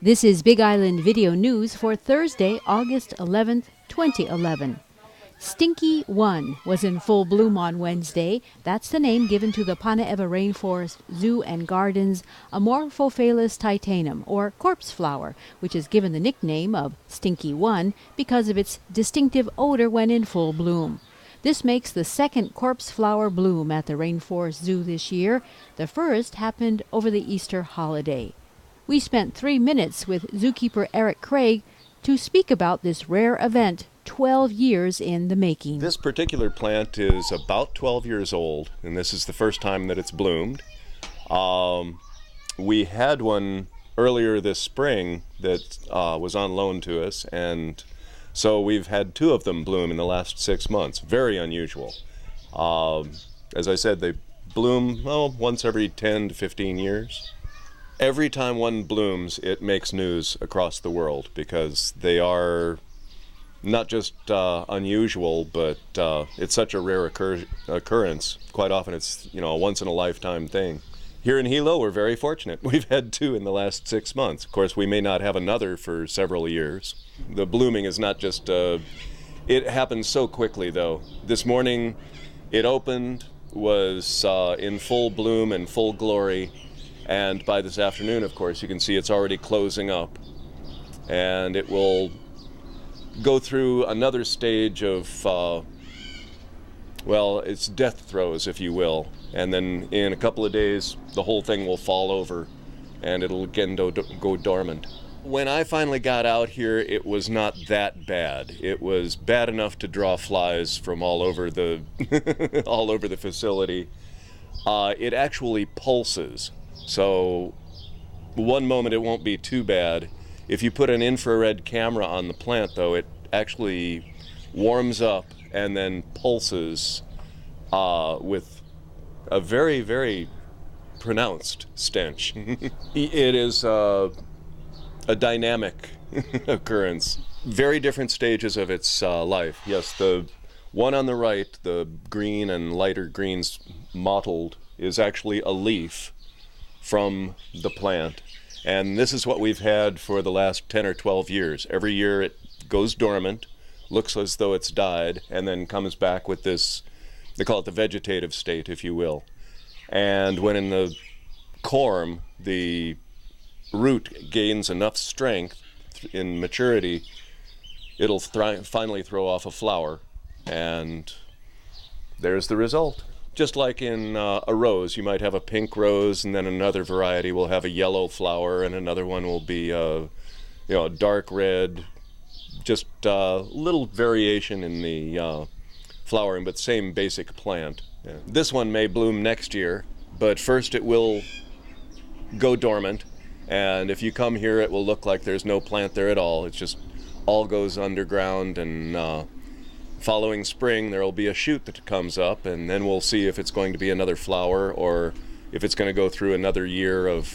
This is Big Island Video News for Thursday, August 11th, 2011. Stinky 1 was in full bloom on Wednesday. That's the name given to the Panaeva Rainforest Zoo and Gardens Amorphophallus titanum, or corpse flower, which is given the nickname of Stinky 1 because of its distinctive odor when in full bloom. This makes the second corpse flower bloom at the Rainforest Zoo this year. The first happened over the Easter holiday. We spent 3 minutes with zookeeper Eric Craig to speak about this rare event, 12 years in the making. This particular plant is about 12 years old, and this is the first time that it's bloomed. We had one earlier this spring that was on loan to us, and so we've had 2 of them bloom in the last 6 months. Very unusual. As I said, they bloom once every 10 to 15 years. Every time one blooms, it makes news across the world because they are not just unusual, but it's such a rare occurrence. Quite often it's, a once-in-a-lifetime thing. Here in Hilo, we're very fortunate. We've had 2 in the last 6 months. Of course, we may not have another for several years. The blooming is not just, it happens so quickly, though. This morning, it opened, was in full bloom and full glory. And by this afternoon, of course, you can see it's already closing up. And it will go through another stage of, it's death throes, if you will. And then in a couple of days, the whole thing will fall over and it'll again go dormant. When I finally got out here, it was not that bad. It was bad enough to draw flies from all over the, all over the facility. It actually pulses. So one moment it won't be too bad. If you put an infrared camera on the plant, though, it actually warms up and then pulses with a very, very pronounced stench. It is a dynamic occurrence. Very different stages of its life. Yes, the one on the right, the green and lighter greens mottled, is actually a leaf from the plant. And this is what we've had for the last 10 or 12 years. Every year it goes dormant, looks as though it's died, and then comes back with this, they call it the vegetative state, if you will. And when in the corm, the root gains enough strength in maturity, it'll finally throw off a flower, and there's the result. Just like in a rose, you might have a pink rose, and then another variety will have a yellow flower, and another one will be a dark red. Just a little variation in the flowering, but same basic plant. Yeah. This one may bloom next year, but first it will go dormant, and if you come here, it will look like there's no plant there at all. It's just all goes underground, and following spring, there will be a shoot that comes up, and then we'll see if it's going to be another flower or if it's going to go through another year of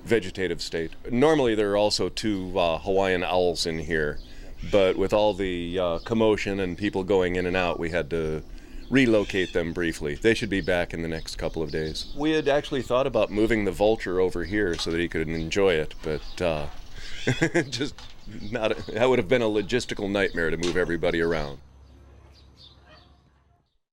vegetative state. Normally, there are also 2 Hawaiian owls in here, but with all the commotion and people going in and out, we had to relocate them briefly. They should be back in the next couple of days. We had actually thought about moving the vulture over here so that he could enjoy it, but that would have been a logistical nightmare to move everybody around.